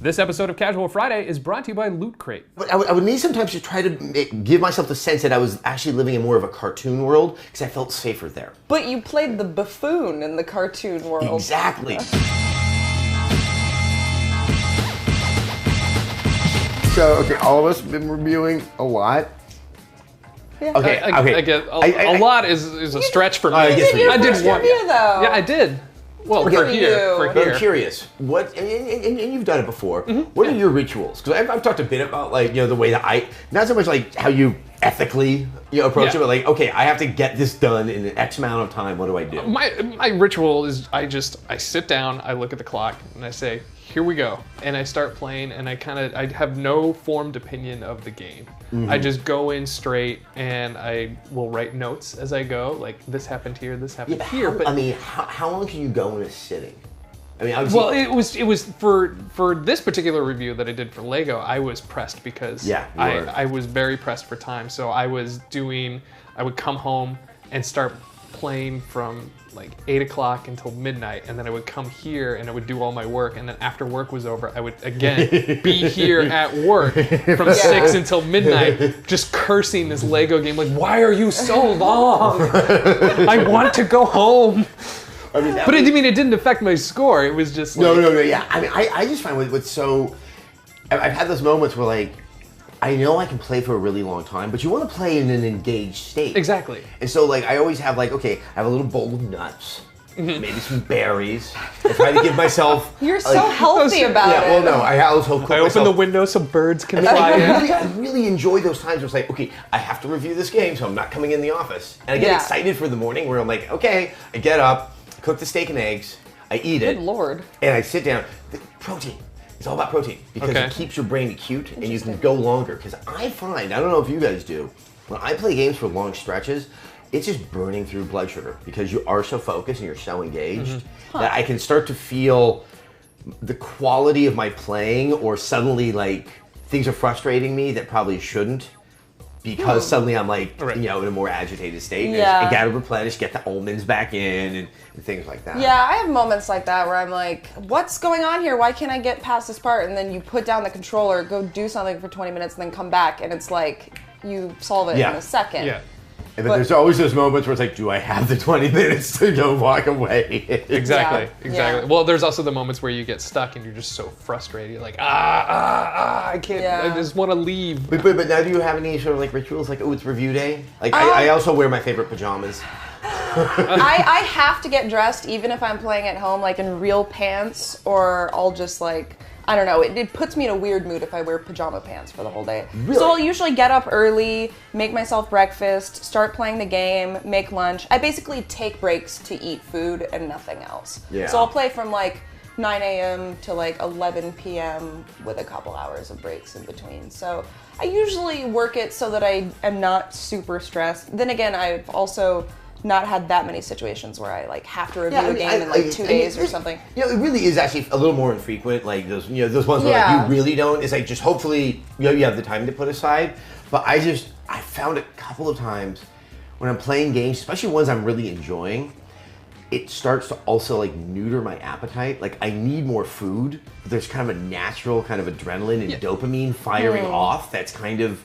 This episode of Casual Friday is brought to you by Loot Crate. I would need sometimes to try to give myself the sense that I was actually living in more of a cartoon world because I felt safer there. But you played the buffoon in the cartoon world. Exactly. So, okay, all of us have been reviewing a lot. Yeah. Okay, I get a lot is a stretch for me. You did your I first did one. review, though. Yeah, I did. Well, Look for at here, you. for But here. I'm curious, what, and you've done it before, what are your rituals? Because I've talked a bit about, like, you know, the way that not so much like how you ethically approach it, but like, okay, I have to get this done in an X amount of time, what do I do? My ritual is I sit down, I look at the clock, and I say, here we go. And I start playing, and I have no formed opinion of the game. I just go in straight, and I will write notes as I go, like, this happened here, this happened here. But I mean, how long can you go in a sitting? I mean, well, it was for this particular review that I did for Lego, I was pressed because I was very pressed for time. So I would come home and start playing from like 8 o'clock until midnight, and then I would come here and I would do all my work, and then after work was over, I would again be here at work from 6 until midnight, just cursing this Lego game, like, why are you so long? I want to go home. I mean, it didn't affect my score. It was just like, no, yeah. I mean, I just find what's so, I've had those moments where, like, I know I can play for a really long time, but you want to play in an engaged state. Exactly. And so, like, I always have, like, okay, I have a little bowl of nuts, maybe some berries. I try to give myself. You're so healthy about it. Yeah, well, no, I also cook I open the window so birds can fly in. I really enjoy those times where it's like, okay, I have to review this game, so I'm not coming in the office. And I get excited for the morning where I'm like, okay, I get up, cook the steak and eggs, I eat it. Good Lord. And I sit down. Protein. It's all about protein because it keeps your brain acute and you can go longer. Because I find, I don't know if you guys do, when I play games for long stretches, it's just burning through blood sugar because you are so focused and you're so engaged that I can start to feel the quality of my playing, or suddenly, like, things are frustrating me that probably shouldn't. Because suddenly I'm like, in a more agitated state. Yeah. And gotta replenish, get the almonds back in, and things like that. Yeah, I have moments like that where I'm like, what's going on here? Why can't I get past this part? And then you put down the controller, go do something for 20 minutes, and then come back, and it's like, you solve it in a second. Yeah. And then there's always those moments where it's like, do I have the 20 minutes to go walk away? Exactly. Yeah. Well, there's also the moments where you get stuck and you're just so frustrated. You're like, I can't, I just want to leave. But now do you have any sort of like rituals? Like, oh, it's review day? Like, I also wear my favorite pajamas. I have to get dressed even if I'm playing at home, like in real pants, or I'll just like, I don't know, it puts me in a weird mood if I wear pajama pants for the whole day. Really? So I'll usually get up early, make myself breakfast, start playing the game, make lunch. I basically take breaks to eat food and nothing else. Yeah. So I'll play from like 9 a.m. to like 11 p.m. with a couple hours of breaks in between. So I usually work it so that I am not super stressed. Then again, I've also not had that many situations where I like have to review a game in like 2 days or something. You know, it really is actually a little more infrequent. Like those, those ones where like, you really don't. It's like just hopefully you have the time to put aside. But I found a couple of times when I'm playing games, especially ones I'm really enjoying, it starts to also like neuter my appetite. Like I need more food, but there's kind of a natural kind of adrenaline and dopamine firing off. That's kind of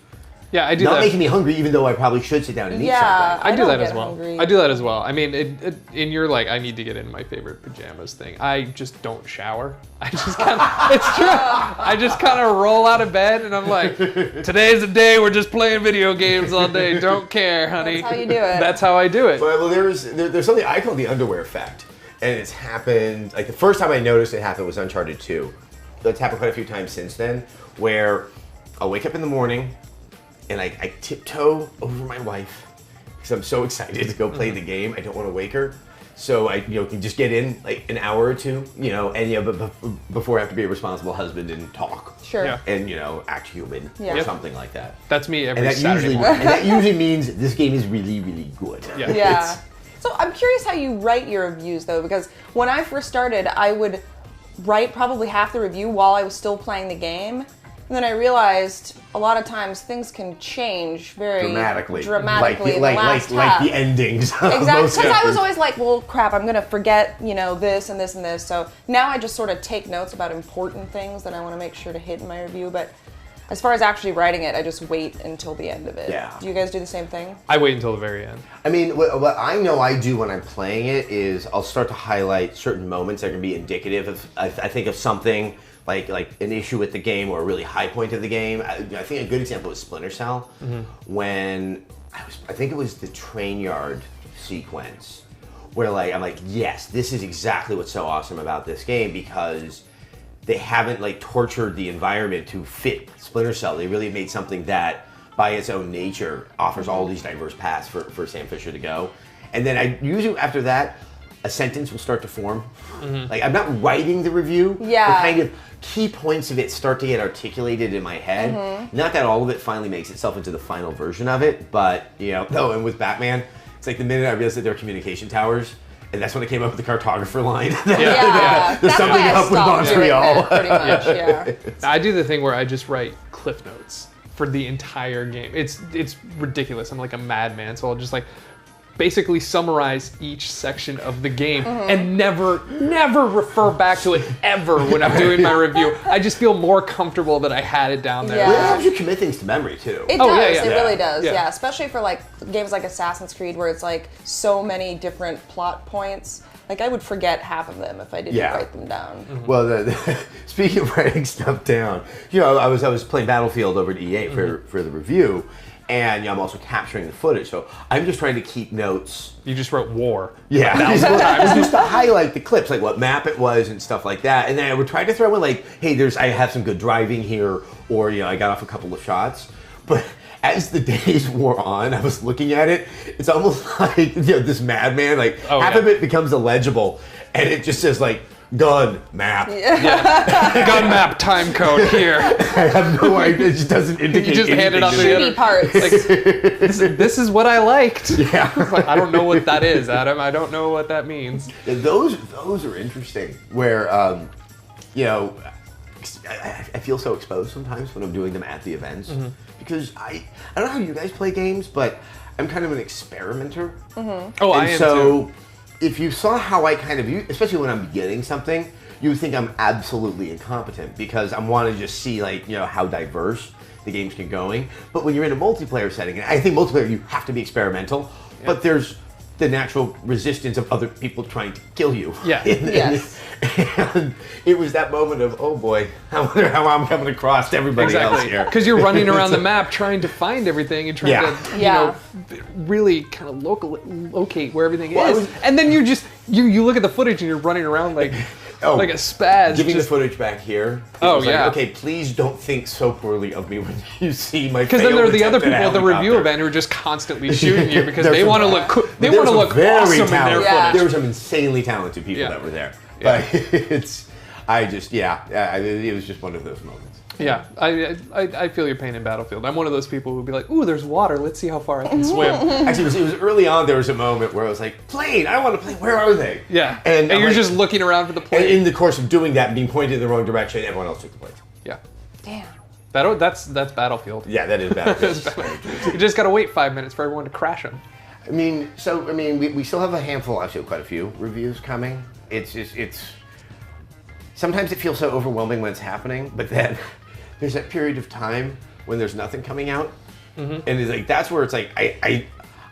I do not that. making me hungry, even though I probably should sit down and eat something. I do that as well. Hungry. I do that as well. I mean, in your like, I need to get in my favorite pajamas thing. I just don't shower. I just kind of, it's true. I just kind of roll out of bed and I'm like, today's the day we're just playing video games all day. Don't care, honey. That's how you do it. That's how I do it. Well, there's something I call the underwear effect, and it's happened. Like the first time I noticed it happen was Uncharted 2. It's happened quite a few times since then, where I'll wake up in the morning. And I tiptoe over my wife because I'm so excited to go play the game. I don't want to wake her, so I can just get in like an hour or two, and but before I have to be a responsible husband and talk, and act human or something like that. That's me every Saturday morning. And that usually means this game is really, really good. Yeah. So I'm curious how you write your reviews though, because when I first started, I would write probably half the review while I was still playing the game. And then I realized a lot of times things can change very dramatically like the endings. Exactly, because I was always like, well, crap, I'm gonna forget, this and this and this. So now I just sort of take notes about important things that I want to make sure to hit in my review. But as far as actually writing it, I just wait until the end of it. Yeah. Do you guys do the same thing? I wait until the very end. I mean, what I know I do when I'm playing it is I'll start to highlight certain moments that can be indicative of, I think of something like an issue with the game or a really high point of the game. I think a good example is Splinter Cell, when I think it was the train yard sequence, where I'm like, yes, this is exactly what's so awesome about this game, because they haven't tortured the environment to fit Splinter Cell. They really made something that, by its own nature, offers all these diverse paths for Sam Fisher to go. And then I usually, after that, a sentence will start to form. I'm not writing the review, but kind of key points of it start to get articulated in my head. Not that all of it finally makes itself into the final version of it, but, and with Batman, it's like the minute I realized that they're communication towers, and that's when I came up with the cartographer line. There's something up with Montreal. Pretty much, yeah. I do the thing where I just write cliff notes for the entire game. It's ridiculous. I'm like a madman, so I'll just basically summarize each section of the game and never refer back to it ever when I'm doing my review. I just feel more comfortable that I had it down there. Yeah. Well, it helps you commit things to memory too. It does. It really does. Yeah. Yeah, especially for games like Assassin's Creed, where it's so many different plot points. I would forget half of them if I didn't write them down. Well, speaking of writing stuff down, I was playing Battlefield over at EA for the review. And I'm also capturing the footage, so I'm just trying to keep notes. You just wrote war. Yeah, just to highlight the clips, what map it was and stuff like that. And then I would try to throw in hey, I have some good driving here, or I got off a couple of shots. But as the days wore on, I was looking at it. It's almost like this madman. Half of it becomes illegible, and it just says gun map. Gun map time code here. I have no idea. It just doesn't indicate. You just hand it on the other parts. This is what I liked. Yeah. I don't know what that is, Adam. I don't know what that means. Yeah, those are interesting. Where I feel so exposed sometimes when I'm doing them at the events, because I don't know how you guys play games, but I'm kind of an experimenter. Oh, I am too. If you saw how I kind of, especially when I'm beginning something, you would think I'm absolutely incompetent, because I want to just see how diverse the games can going. But when you're in a multiplayer setting, and I think multiplayer you have to be experimental, but there's the natural resistance of other people trying to kill you. Yeah. Yes. And it was that moment of, oh boy, I wonder how I'm coming across to everybody else here. Because you're running around the map trying to find everything and trying to, really kind of locate where everything is. And then you just, you look at the footage and you're running around like a spaz. Giving the footage back here. Okay, please don't think so poorly of me when you see my. Because then there are the other people at the review event who are just constantly shooting you because they want to look. They want to look awesome in their footage. There were some insanely talented people that were there. But it was just one of those moments. Yeah, I feel your pain in Battlefield. I'm one of those people who'd be like, ooh, there's water. Let's see how far I can swim. Actually, it was early on. There was a moment where I was like, plane, I want to play. Where are they? Yeah, and you're just looking around for the plane. And in the course of doing that, being pointed in the wrong direction, everyone else took the planes. Yeah. Damn. That's Battlefield. Yeah, that is Battlefield. You just got to wait 5 minutes for everyone to crash them. We still have a handful, actually quite a few reviews coming. It's sometimes it feels so overwhelming when it's happening, but then there's that period of time when there's nothing coming out, and it's that's where it's I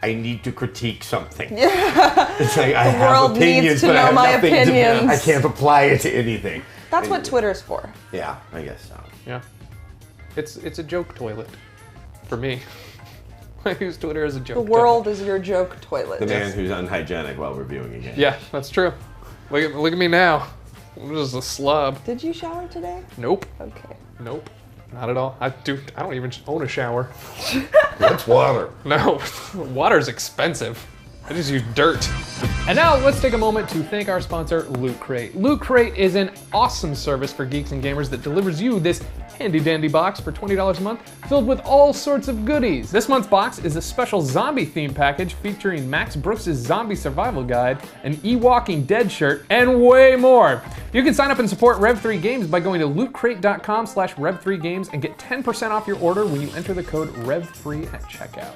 need to critique something. Yeah. It's I have opinions, but I have nothing opinions. I can't apply it to anything. That's what Twitter's for. Yeah, I guess so. Yeah, it's a joke toilet for me. I use Twitter as a joke. The world is your joke toilet. The man who's unhygienic while reviewing a game. Yeah, that's true. Look at me now. I'm just a slub. Did you shower today? Nope. Okay. Nope. Not at all. I don't even own a shower. What's water? No. Water's expensive. I just use dirt. And now let's take a moment to thank our sponsor, Loot Crate. Loot Crate is an awesome service for geeks and gamers that delivers you this handy dandy box for $20 a month filled with all sorts of goodies. This month's box is a special zombie theme package featuring Max Brooks' Zombie Survival Guide, an E-Walking Dead shirt, and way more. You can sign up and support Rev3 Games by going to lootcrate.com/Rev3Games and get 10% off your order when you enter the code REV3 at checkout.